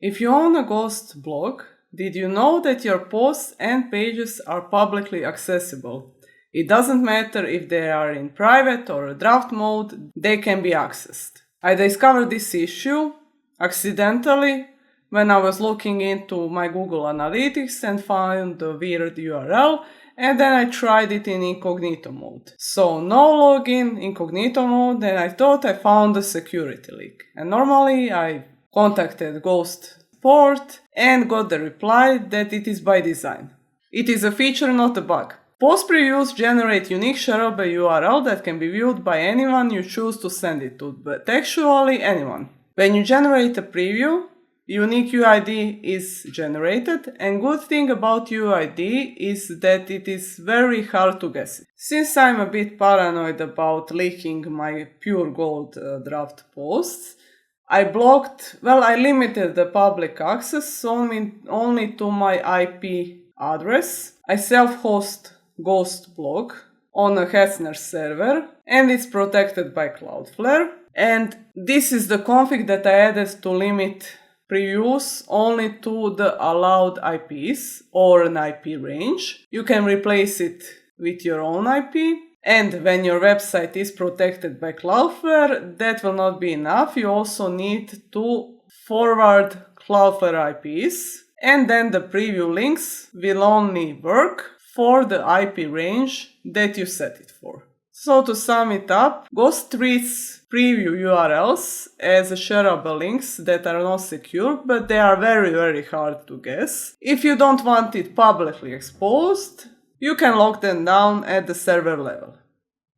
If you own a Ghost blog, did you know that your posts and pages are publicly accessible? It doesn't matter if they are in private or draft mode, they can be accessed. I discovered this issue accidentally when I was looking into my Google Analytics and found the weird URL, and then I tried it in incognito mode. So no login, incognito mode, and I thought I found a security leak. And normally I contacted Ghost support and got the reply that it is by design. It is a feature, not a bug. Post previews generate unique shareable URL that can be viewed by anyone you choose to send it to, but actually anyone. When you generate a preview, unique UID is generated, and good thing about UID is that it is very hard to guess. Since I'm a bit paranoid about leaking my pure gold draft posts, I limited the public access only to my IP address. I self-host Ghost blog on a Hetzner server, and it's protected by Cloudflare. And this is the config that I added to limit previews only to the allowed IPs or an IP range. You can replace it with your own IP. And when your website is protected by Cloudflare, that will not be enough. You also need to forward Cloudflare IPs, and then the preview links will only work for the IP range that you set it for. So to sum it up, Ghost treats preview URLs as shareable links that are not secure, but they are very, very hard to guess. If you don't want it publicly exposed, you can lock them down at the server level.